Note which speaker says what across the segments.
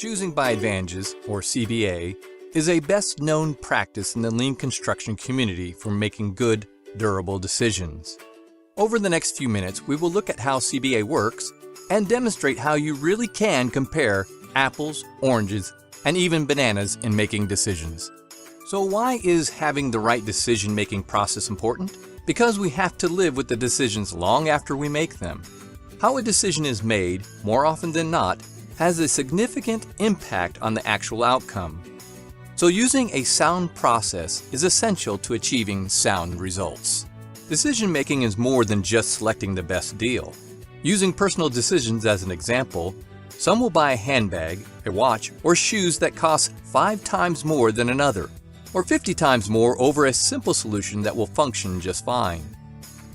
Speaker 1: Choosing by advantages, or CBA, is a best-known practice in the lean construction community for making good, durable decisions. Over the next few minutes, we will look at how CBA works and demonstrate how you really can compare apples, oranges, and even bananas in making decisions. So why is having the right decision-making process important? Because we have to live with the decisions long after we make them. How a decision is made, more often than not, has a significant impact on the actual outcome. So using a sound process is essential to achieving sound results. Decision-making is more than just selecting the best deal. Using personal decisions as an example, some will buy a handbag, a watch, or shoes that cost 5 times more than another, or 50 times more over a simple solution that will function just fine.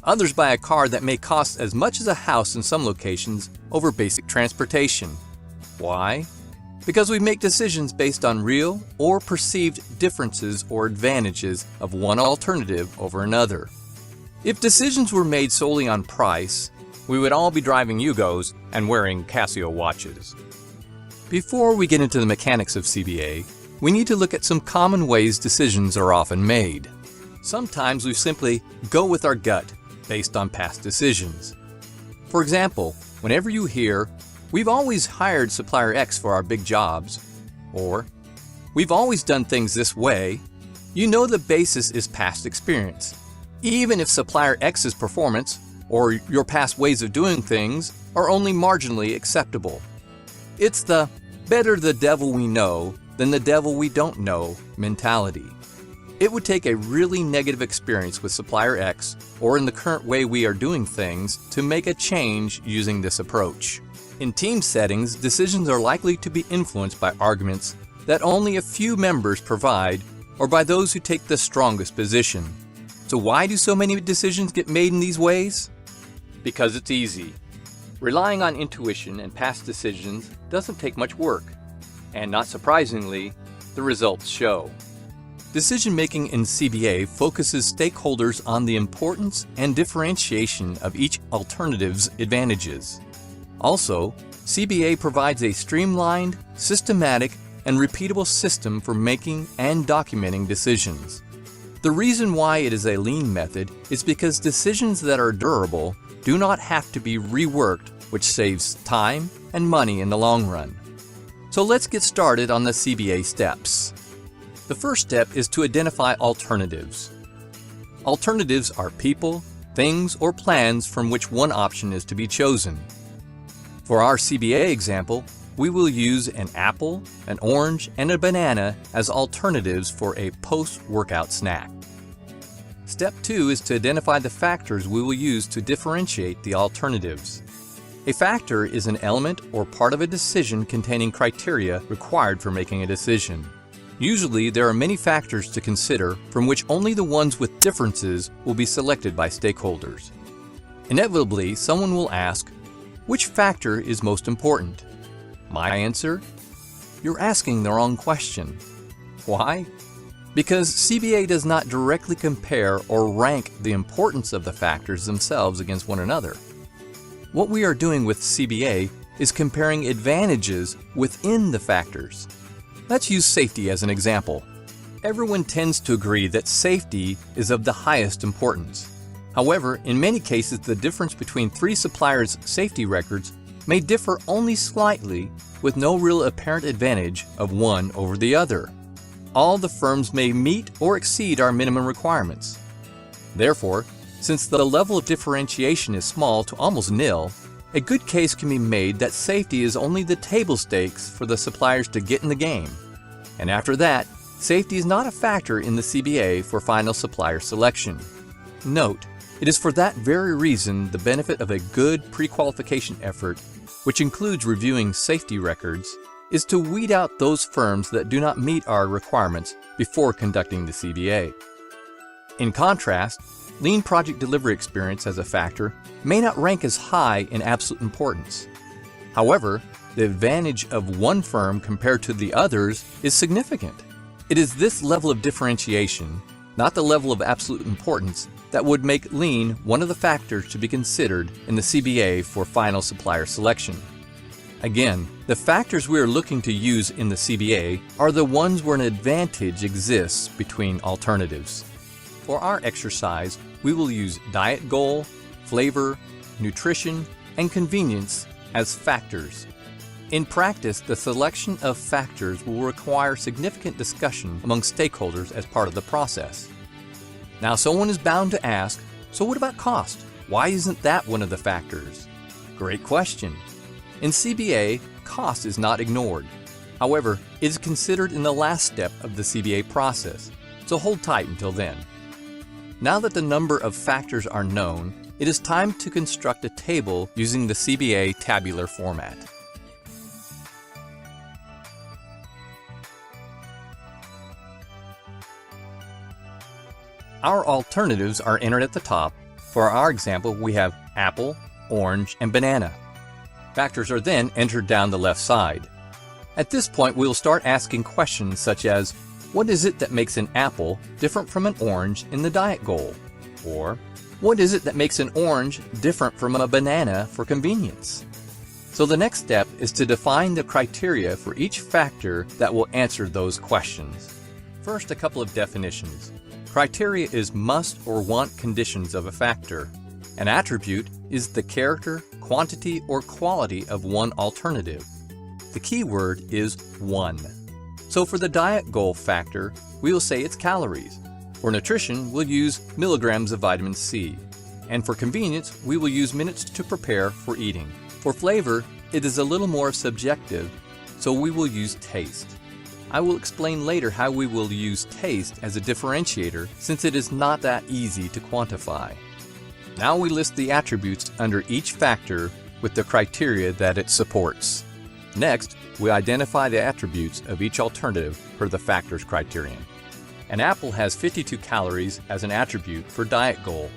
Speaker 1: Others buy a car that may cost as much as a house in some locations over basic transportation. Why? Because we make decisions based on real or perceived differences or advantages of one alternative over another. If decisions were made solely on price, we would all be driving Yugos and wearing Casio watches. Before we get into the mechanics of CBA, we need to look at some common ways decisions are often made. Sometimes we simply go with our gut based on past decisions. For example, whenever you hear, "We've always hired supplier X for our big jobs," or "We've always done things this way," you know the basis is past experience, even if supplier X's performance or your past ways of doing things are only marginally acceptable. It's the better the devil we know than the devil we don't know mentality. It would take a really negative experience with supplier X or in the current way we are doing things to make a change using this approach. In team settings, decisions are likely to be influenced by arguments that only a few members provide or by those who take the strongest position. So why do so many decisions get made in these ways? Because it's easy. Relying on intuition and past decisions doesn't take much work, and not surprisingly, the results show. Decision-making in CBA focuses stakeholders on the importance and differentiation of each alternative's advantages. Also, CBA provides a streamlined, systematic, and repeatable system for making and documenting decisions. The reason why it is a lean method is because decisions that are durable do not have to be reworked, which saves time and money in the long run. So let's get started on the CBA steps. The first step is to identify alternatives. Alternatives are people, things, or plans from which one option is to be chosen. For our CBA example, we will use an apple, an orange, and a banana as alternatives for a post-workout snack. Step 2 is to identify the factors we will use to differentiate the alternatives. A factor is an element or part of a decision containing criteria required for making a decision. Usually, there are many factors to consider from which only the ones with differences will be selected by stakeholders. Inevitably, someone will ask, which factor is most important? My answer? You're asking the wrong question. Why? Because CBA does not directly compare or rank the importance of the factors themselves against one another. What we are doing with CBA is comparing advantages within the factors. Let's use safety as an example. Everyone tends to agree that safety is of the highest importance. However, in many cases, the difference between 3 suppliers' safety records may differ only slightly, with no real apparent advantage of one over the other. All the firms may meet or exceed our minimum requirements. Therefore, since the level of differentiation is small to almost nil, a good case can be made that safety is only the table stakes for the suppliers to get in the game. And after that, safety is not a factor in the CBA for final supplier selection. Note, it is for that very reason the benefit of a good pre-qualification effort, which includes reviewing safety records, is to weed out those firms that do not meet our requirements before conducting the CBA. In contrast, lean project delivery experience as a factor may not rank as high in absolute importance. However, the advantage of one firm compared to the others is significant. It is this level of differentiation, not the level of absolute importance, that would make lean one of the factors to be considered in the CBA for final supplier selection. Again, The factors we are looking to use in the CBA are the ones where an advantage exists between alternatives. For our exercise, we will use diet goal, flavor, nutrition, and convenience as factors. In practice, the selection of factors will require significant discussion among stakeholders as part of the process. Now, someone is bound to ask, so what about cost? Why isn't that one of the factors? Great question. In CBA, cost is not ignored. However, it is considered in the last step of the CBA process, so hold tight until then. Now that the number of factors are known, it is time to construct a table using the CBA tabular format. Our alternatives are entered at the top. For our example, we have apple, orange, and banana. Factors are then entered down the left side. At this point, we will start asking questions such as, what is it that makes an apple different from an orange in the diet goal? Or, what is it that makes an orange different from a banana for convenience? So the next step is to define the criteria for each factor that will answer those questions. First, a couple of definitions. Criteria is must or want conditions of a factor. An attribute is the character, quantity, or quality of one alternative. The key word is one. So for the diet goal factor, we will say it's calories. For nutrition, we'll use milligrams of vitamin C. And for convenience, we will use minutes to prepare for eating. For flavor, it is a little more subjective, so we will use taste. I will explain later how we will use taste as a differentiator since it is not that easy to quantify. Now we list the attributes under each factor with the criteria that it supports. Next, we identify the attributes of each alternative per the factor's criterion. An apple has 52 calories as an attribute for diet goal.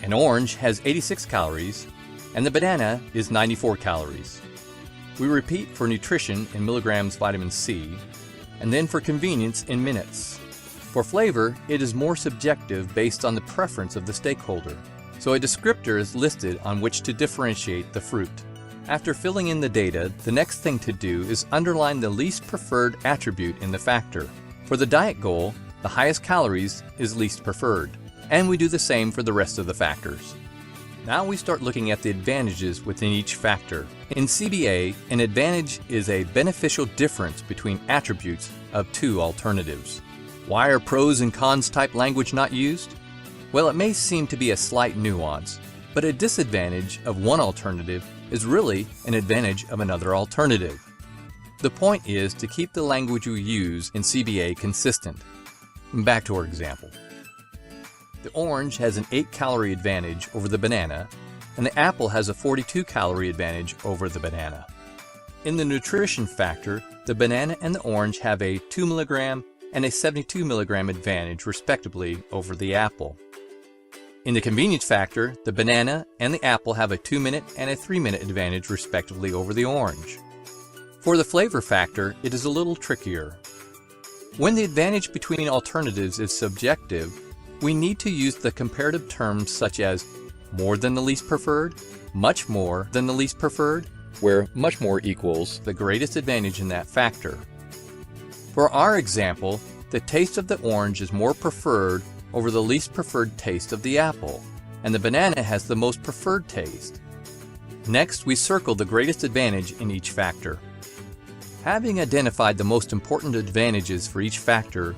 Speaker 1: An orange has 86 calories, and the banana is 94 calories. We repeat for nutrition in milligrams vitamin C, and then for convenience in minutes. For flavor, it is more subjective based on the preference of the stakeholder, so a descriptor is listed on which to differentiate the fruit. After filling in the data, the next thing to do is underline the least preferred attribute in the factor. For the diet goal, the highest calories is least preferred, and we do the same for the rest of the factors. Now we start looking at the advantages within each factor. In CBA, an advantage is a beneficial difference between attributes of two alternatives. Why are pros and cons type language not used? Well, it may seem to be a slight nuance, but a disadvantage of one alternative is really an advantage of another alternative. The point is to keep the language we use in CBA consistent. Back to our example. The orange has an 8-calorie advantage over the banana, and the apple has a 42-calorie advantage over the banana. In the nutrition factor, the banana and the orange have a 2 mg and a 72 mg advantage respectively over the apple. In the convenience factor, the banana and the apple have a 2-minute and a 3-minute advantage respectively over the orange. For the flavor factor, it is a little trickier. When the advantage between alternatives is subjective, we need to use the comparative terms such as more than the least preferred, much more than the least preferred, where much more equals the greatest advantage in that factor. For our example, the taste of the orange is more preferred over the least preferred taste of the apple, and the banana has the most preferred taste. Next, we circle the greatest advantage in each factor. Having identified the most important advantages for each factor,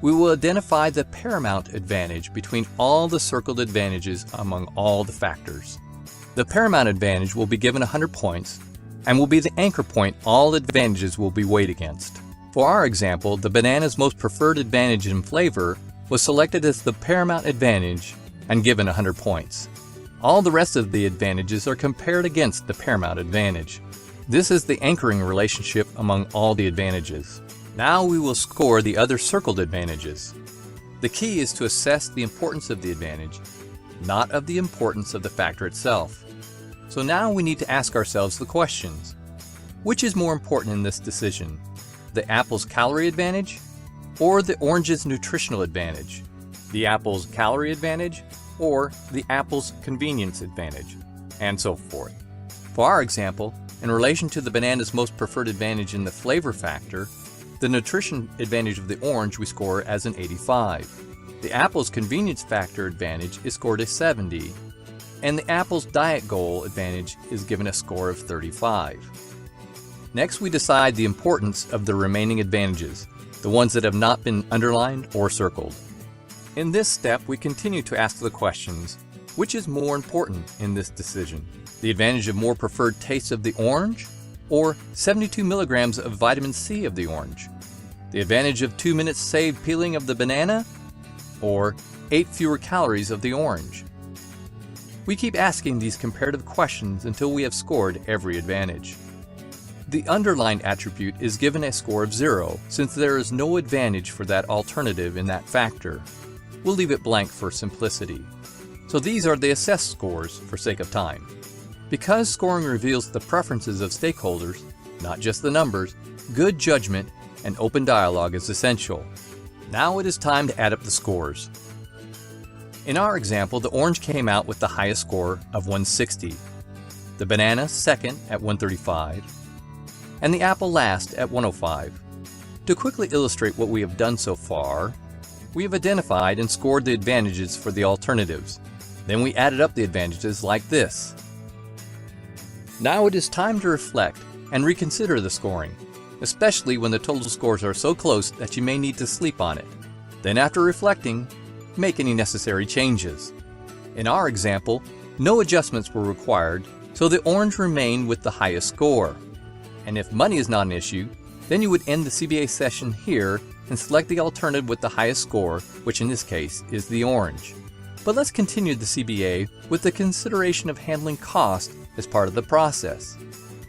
Speaker 1: we will identify the paramount advantage between all the circled advantages among all the factors. The paramount advantage will be given 100 points and will be the anchor point all advantages will be weighed against. For our example, the banana's most preferred advantage in flavor was selected as the paramount advantage and given 100 points. All the rest of the advantages are compared against the paramount advantage. This is the anchoring relationship among all the advantages. Now we will score the other circled advantages. The key is to assess the importance of the advantage, not of the importance of the factor itself. So now we need to ask ourselves the questions. Which is more important in this decision? The apple's calorie advantage or the orange's nutritional advantage? The apple's calorie advantage or the apple's convenience advantage? And so forth. For our example, in relation to the banana's most preferred advantage in the flavor factor, the nutrition advantage of the orange we score as an 85. The apple's convenience factor advantage is scored as 70, and the apple's diet goal advantage is given a score of 35. Next, we decide the importance of the remaining advantages, the ones that have not been underlined or circled. In this step, we continue to ask the questions, which is more important in this decision? The advantage of more preferred taste of the orange, or 72 milligrams of vitamin C of the orange? The advantage of 2 minutes saved peeling of the banana, or 8 fewer calories of the orange? We keep asking these comparative questions until we have scored every advantage. The underlined attribute is given a score of 0 since there is no advantage for that alternative in that factor. We'll leave it blank for simplicity. So these are the assessed scores for sake of time. Because scoring reveals the preferences of stakeholders, not just the numbers, good judgment and open dialogue is essential. Now it is time to add up the scores. In our example, the orange came out with the highest score of 160, the banana second at 135, and the apple last at 105. To quickly illustrate what we have done so far, we have identified and scored the advantages for the alternatives. Then we added up the advantages like this. Now it is time to reflect and reconsider the scoring, especially when the total scores are so close that you may need to sleep on it. Then after reflecting, make any necessary changes. In our example, no adjustments were required, so the orange remained with the highest score. And if money is not an issue, then you would end the CBA session here and select the alternative with the highest score, which in this case is the orange. But let's continue the CBA with the consideration of handling cost as part of the process.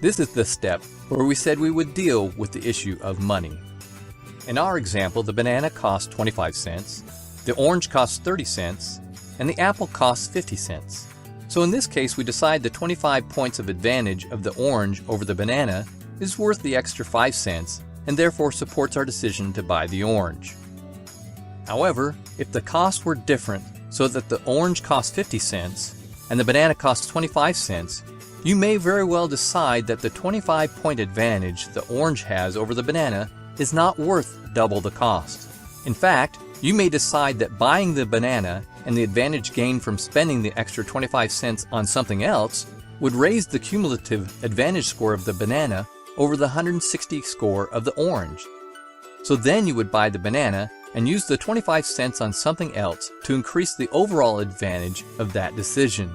Speaker 1: This is the step where we said we would deal with the issue of money. In our example, the banana cost 25 cents, the orange costs 30 cents, and the apple costs 50 cents. So in this case, we decide the 25 points of advantage of the orange over the banana is worth the extra 5 cents and therefore supports our decision to buy the orange. However, if the costs were different so that the orange costs 50 cents and the banana costs 25 cents, you may very well decide that the 25-point advantage the orange has over the banana is not worth double the cost. In fact, you may decide that buying the banana and the advantage gained from spending the extra 25 cents on something else would raise the cumulative advantage score of the banana over the 160 score of the orange. So then you would buy the banana and use the 25 cents on something else to increase the overall advantage of that decision.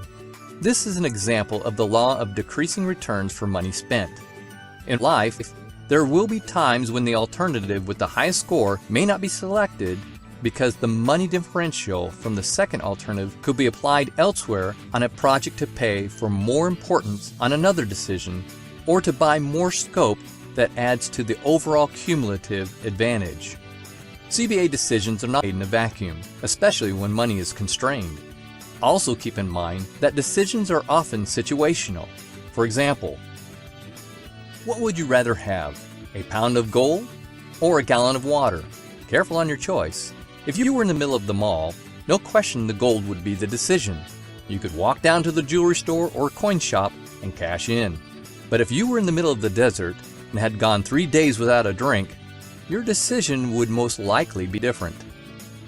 Speaker 1: This is an example of the law of decreasing returns for money spent. In life, there will be times when the alternative with the highest score may not be selected because the money differential from the second alternative could be applied elsewhere on a project to pay for more importance on another decision or to buy more scope that adds to the overall cumulative advantage. CBA decisions are not made in a vacuum, especially when money is constrained. Also keep in mind that decisions are often situational. For example, what would you rather have, a pound of gold or a gallon of water? Careful on your choice. If you were in the middle of the mall, no question the gold would be the decision. You could walk down to the jewelry store or coin shop and cash in. But if you were in the middle of the desert and had gone 3 days without a drink, your decision would most likely be different.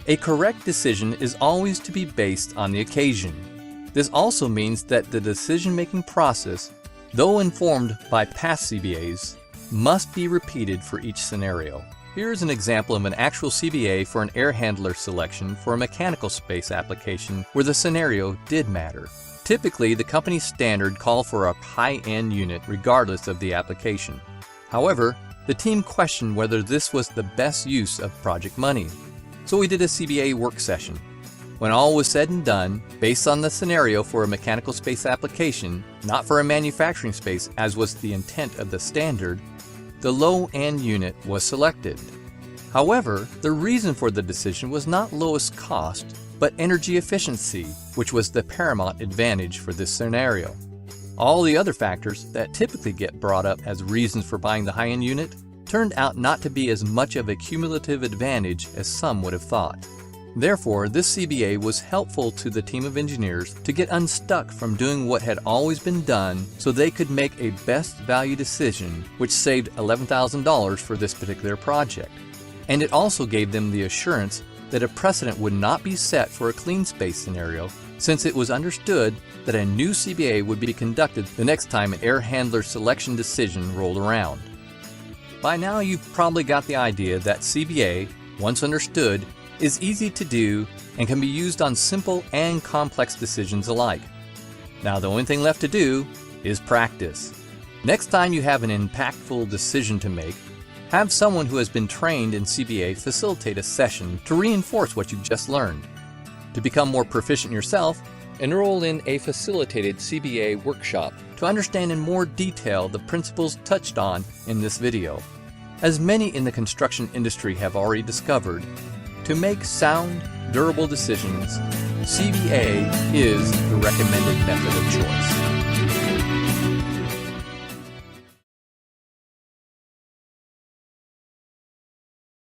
Speaker 1: A correct decision is always to be based on the occasion. This also means that the decision-making process, though informed by past CBAs, must be repeated for each scenario. Here is an example of an actual CBA for an air handler selection for a mechanical space application where the scenario did matter. Typically, the company standard call for a high-end unit regardless of the application. However, the team questioned whether this was the best use of project money. So we did a CBA work session. When all was said and done, based on the scenario for a mechanical space application, not for a manufacturing space as was the intent of the standard, the low-end unit was selected. However, the reason for the decision was not lowest cost, but energy efficiency, which was the paramount advantage for this scenario. All the other factors that typically get brought up as reasons for buying the high-end unit turned out not to be as much of a cumulative advantage as some would have thought. Therefore, this CBA was helpful to the team of engineers to get unstuck from doing what had always been done so they could make a best value decision, which saved $11,000 for this particular project. And it also gave them the assurance that a precedent would not be set for a clean space scenario, since it was understood that a new CBA would be conducted the next time an air handler selection decision rolled around. By now you've probably got the idea that CBA, once understood, is easy to do and can be used on simple and complex decisions alike. Now the only thing left to do is practice. Next time you have an impactful decision to make, have someone who has been trained in CBA facilitate a session to reinforce what you've just learned. To become more proficient yourself, enroll in a facilitated CBA workshop to understand in more detail the principles touched on in this video. As many in the construction industry have already discovered, to make sound, durable decisions, CBA is the recommended method of choice.